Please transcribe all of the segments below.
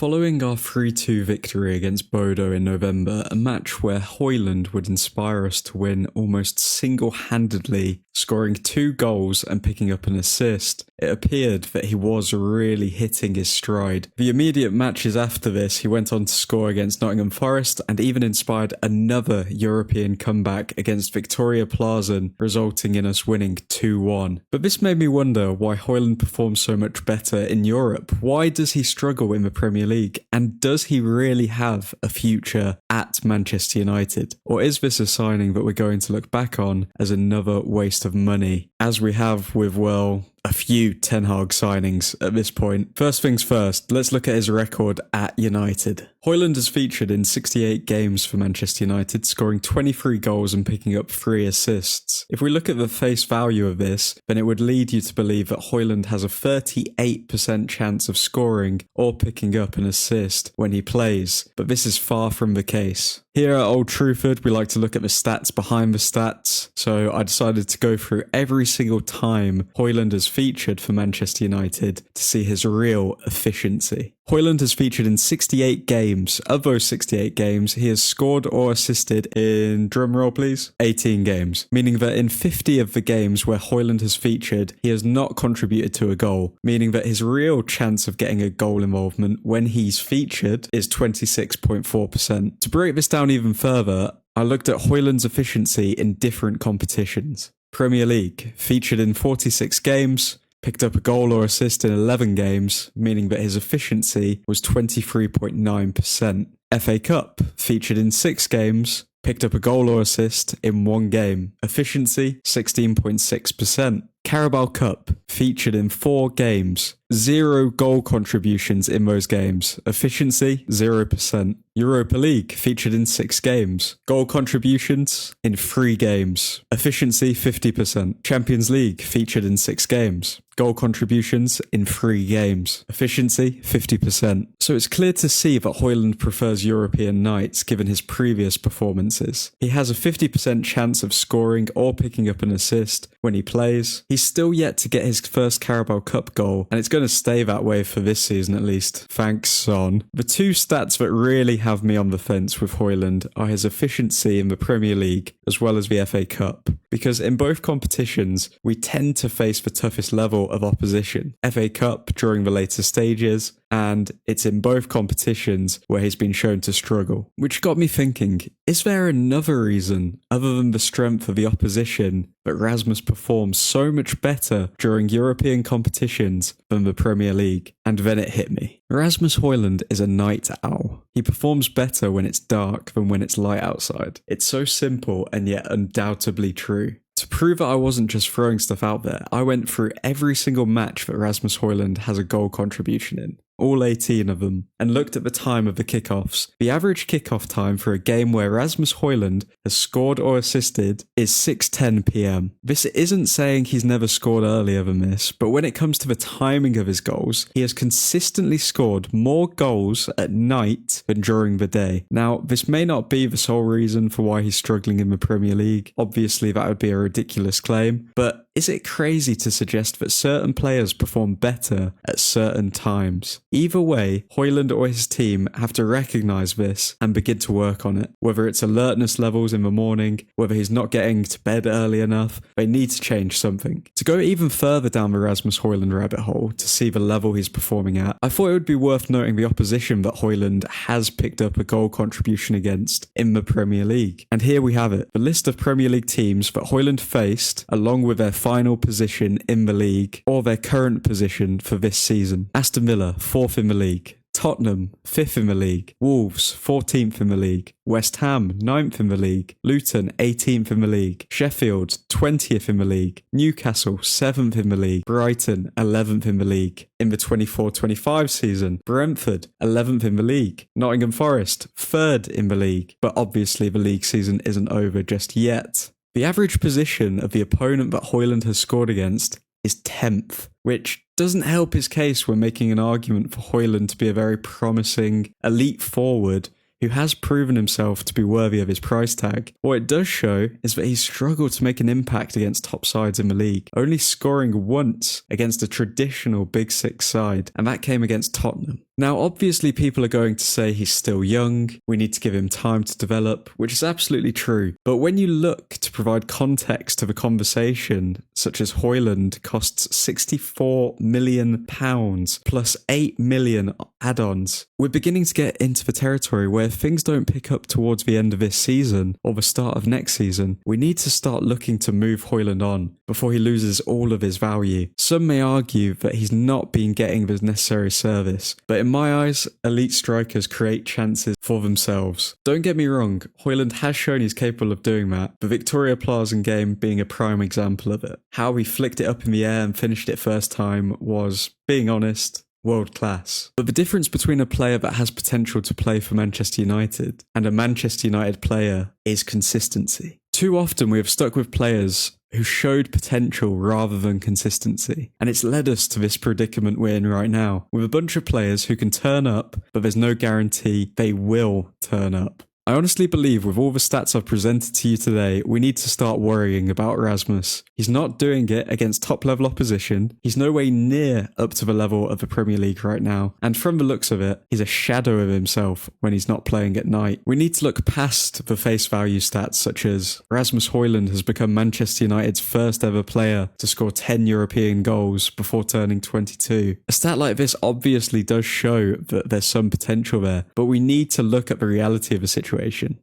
Following our 3-2 victory against Bodo in November, a match where Højlund would inspire us to win almost single-handedly, scoring 2 goals and picking up an assist, it appeared that he was really hitting his stride. The immediate matches after this, he went on to score against Nottingham Forest and even inspired another European comeback against Victoria Plazen, resulting in us winning 2-1. But this made me wonder why Højlund performs so much better in Europe. Why does he struggle in the Premier League? And does he really have a future at Manchester United? Or is this a signing that we're going to look back on as another waste of money, as we have with, well, a few Ten Hag signings at this point? First things first, let's look at his record at United. Højlund has featured in 68 games for Manchester United, scoring 23 goals and picking up 3 assists. If we look at the face value of this, then it would lead you to believe that Højlund has a 38% chance of scoring or picking up an assist when he plays, but this is far from the case. Here at Old Truthford, we like to look at the stats behind the stats, so I decided to go through every single time Højlund has featured for Manchester United to see his real efficiency. Højlund has featured in 68 games. Of those 68 games, he has scored or assisted in, drumroll please, 18 games, meaning that in 50 of the games where Højlund has featured, he has not contributed to a goal, meaning that his real chance of getting a goal involvement when he's featured is 26.4%. To break this down even further, I looked at Højlund's efficiency in different competitions. Premier League, featured in 46 games, picked up a goal or assist in 11 games, meaning that his efficiency was 23.9%. FA Cup, featured in 6 games, picked up a goal or assist in 1 game. Efficiency, 16.6%. Carabao Cup, featured in 4 games, 0 goal contributions in those games. Efficiency, 0%. Europa League, featured in 6 games. Goal contributions in 3 games. Efficiency, 50%. Champions League, featured in 6 games. Goal contributions in 3 games. Efficiency, 50%. So it's clear to see that Højlund prefers European nights given his previous performances. He has a 50% chance of scoring or picking up an assist when he plays. He's still yet to get his first Carabao Cup goal, and it's going to stay that way for this season at least. Thanks, Son. The 2 stats that really have me on the fence with Højlund are his efficiency in the Premier League as well as the FA Cup, because in both competitions we tend to face the toughest level of opposition. FA Cup during the later stages, and it's in both competitions where he's been shown to struggle. Which got me thinking, is there another reason, other than the strength of the opposition, that Rasmus performs so much better during European competitions than the Premier League? And then it hit me. Rasmus Højlund is a night owl. He performs better when it's dark than when it's light outside. It's so simple and yet undoubtedly true. To prove that I wasn't just throwing stuff out there, I went through every single match that Rasmus Højlund has a goal contribution in, all 18 of them, and looked at the time of the kickoffs. The average kickoff time for a game where Rasmus Højlund has scored or assisted is 6:10 p.m. This isn't saying he's never scored earlier than this, but when it comes to the timing of his goals, he has consistently scored more goals at night than during the day. Now, this may not be the sole reason for why he's struggling in the Premier League. Obviously, that would be a ridiculous claim, but is it crazy to suggest that certain players perform better at certain times? Either way, Højlund or his team have to recognise this and begin to work on it. Whether it's alertness levels in the morning, whether he's not getting to bed early enough, they need to change something. To go even further down the Rasmus Højlund rabbit hole to see the level he's performing at, I thought it would be worth noting the opposition that Højlund has picked up a goal contribution against in the Premier League. And here we have it, the list of Premier League teams that Højlund faced, along with their final position in the league, or their current position for this season. Aston Villa, 4th in the league. Tottenham, 5th in the league. Wolves, 14th in the league. West Ham, 9th in the league. Luton, 18th in the league. Sheffield, 20th in the league. Newcastle, 7th in the league. Brighton, 11th in the league. In the 24-25 season, Brentford, 11th in the league. Nottingham Forest, 3rd in the league. But obviously the league season isn't over just yet. The average position of the opponent that Højlund has scored against is 10th, which doesn't help his case when making an argument for Højlund to be a very promising elite forward who has proven himself to be worthy of his price tag. What it does show is that he's struggled to make an impact against top sides in the league, only scoring once against a traditional Big Six side, and that came against Tottenham. Now, obviously people are going to say he's still young, we need to give him time to develop, which is absolutely true. But when you look to provide context to the conversation, such as Højlund costs £64 million plus 8 million add-ons, we're beginning to get into the territory where if things don't pick up towards the end of this season or the start of next season, we need to start looking to move Højlund on before he loses all of his value. Some may argue that he's not been getting the necessary service, but in my eyes, elite strikers create chances for themselves. Don't get me wrong, Højlund has shown he's capable of doing that, the Victoria Plaza game being a prime example of it. How he flicked it up in the air and finished it first time was, being honest, world class. But the difference between a player that has potential to play for Manchester United and a Manchester United player is consistency. Too often we have stuck with players who showed potential rather than consistency, and it's led us to this predicament we're in right now, with a bunch of players who can turn up, but there's no guarantee they will turn up. I honestly believe with all the stats I've presented to you today, we need to start worrying about Rasmus. He's not doing it against top level opposition, he's no way near up to the level of the Premier League right now, and from the looks of it, he's a shadow of himself when he's not playing at night. We need to look past the face value stats such as Rasmus Højlund has become Manchester United's first ever player to score 10 European goals before turning 22. A stat like this obviously does show that there's some potential there, but we need to look at the reality of the situation.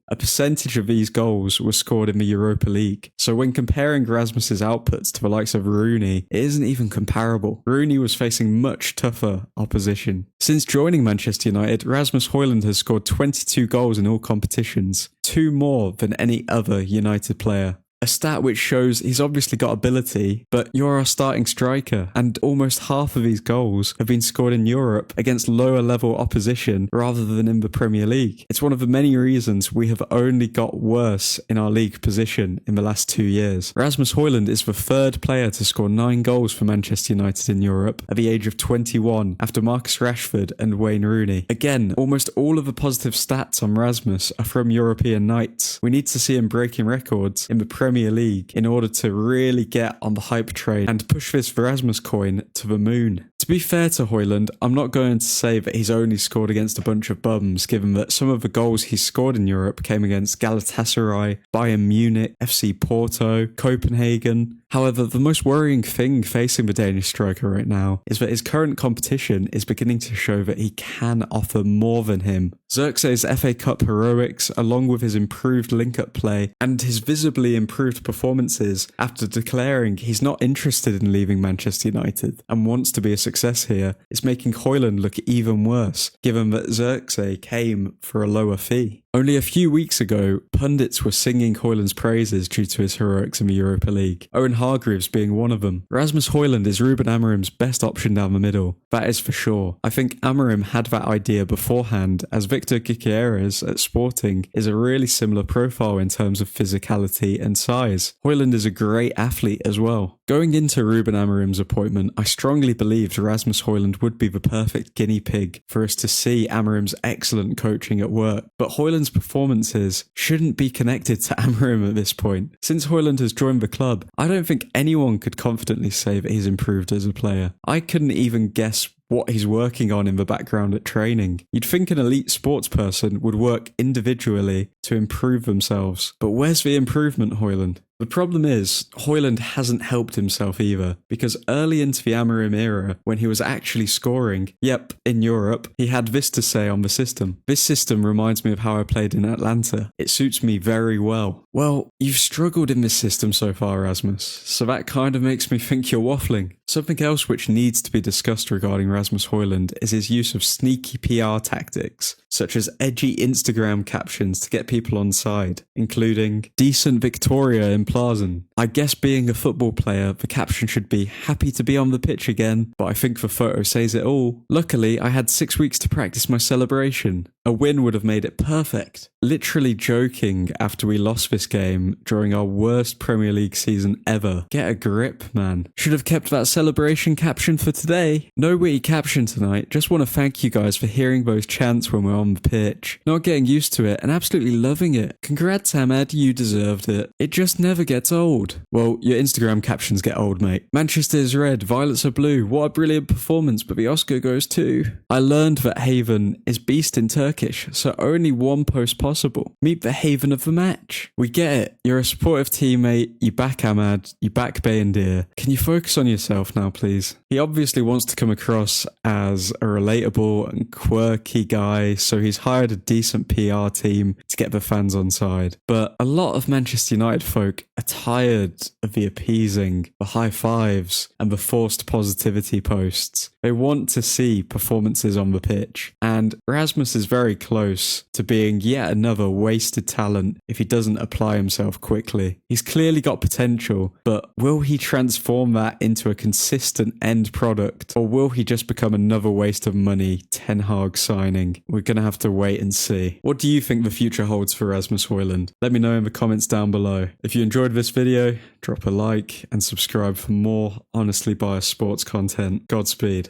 A percentage of these goals were scored in the Europa League, so when comparing Rasmus's outputs to the likes of Rooney, it isn't even comparable. Rooney was facing much tougher opposition. Since joining Manchester United, Rasmus Højlund has scored 22 goals in all competitions, 2 more than any other United player. A stat which shows he's obviously got ability, but you're our starting striker, and almost half of these goals have been scored in Europe against lower level opposition rather than in the Premier League. It's one of the many reasons we have only got worse in our league position in the last 2 years. Rasmus Højlund is the third player to score 9 goals for Manchester United in Europe at the age of 21 after Marcus Rashford and Wayne Rooney. Again, almost all of the positive stats on Rasmus are from European nights. We need to see him breaking records in the Premier League in order to really get on the hype train and push this Rasmus coin to the moon. To be fair to Højlund, I'm not going to say that he's only scored against a bunch of bums, given that some of the goals he's scored in Europe came against Galatasaray, Bayern Munich, FC Porto, Copenhagen. However, the most worrying thing facing the Danish striker right now is that his current competition is beginning to show that he can offer more than him. Xerxes' FA Cup heroics, along with his improved link-up play and his visibly improved performances after declaring he's not interested in leaving Manchester United and wants to be a success here, is making Højlund look even worse, given that Xerxes came for a lower fee. Only a few weeks ago, pundits were singing Højlund's praises due to his heroics in the Europa League, Owen Hargreaves being one of them. Rasmus Højlund is Ruben Amorim's best option down the middle, that is for sure. I think Amorim had that idea beforehand, as Victor Gyökeres at Sporting is a really similar profile in terms of physicality and size. Højlund is a great athlete as well. Going into Ruben Amorim's appointment, I strongly believed Rasmus Højlund would be the perfect guinea pig for us to see Amorim's excellent coaching at work, but Højlund's performances shouldn't be connected to Amorim at this point. Since Højlund has joined the club, I don't think anyone could confidently say that he's improved as a player. I couldn't even guess what he's working on in the background at training. You'd think an elite sports person would work individually to improve themselves. But where's the improvement, Højlund? The problem is, Højlund hasn't helped himself either, because early into the Amorim era, when he was actually scoring, in Europe, he had this to say on the system. This system reminds me of how I played in Atlanta. It suits me very well. Well, you've struggled in this system so far, Rasmus, so that kind of makes me think you're waffling. Something else which needs to be discussed regarding Rasmus Højlund is his use of sneaky PR tactics, such as edgy Instagram captions to get people on side, including decent Victoria in Plazen. I guess being a football player, the caption should be happy to be on the pitch again, but I think the photo says it all. Luckily, I had 6 weeks to practice my celebration. A win would have made it perfect. Literally joking after we lost this game during our worst Premier League season ever. Get a grip, man. Should have kept that celebration caption for today. No witty caption tonight. Just want to thank you guys for hearing those chants when we're on the pitch. Not getting used to it and absolutely loving it. Congrats, Ahmed. You deserved it. It just never gets old. Well, your Instagram captions get old, mate. Manchester is red. Violets are blue. What a brilliant performance, but the Oscar goes to... I learned that Haven is beast in Turkish, so only one post possible. Meet the Haven of the match. We get it. You're a supportive teammate. You back Ahmad. You back Bayendir. Can you focus on yourself now, please? He obviously wants to come across as a relatable and quirky guy, so he's hired a decent PR team to get the fans on side. But a lot of Manchester United folk are tired of the appeasing, the high fives, and the forced positivity posts. They want to see performances on the pitch, and Rasmus is very close to being yet another wasted talent if he doesn't apply himself quickly. He's clearly got potential, but will he transform that into a consistent end product, or will he just become another waste of money Ten Hag signing? We're going to have to wait and see. What do you think the future holds for Rasmus Højlund? Let me know in the comments down below. If you enjoyed this video, drop a like and subscribe for more honestly biased sports content. Godspeed.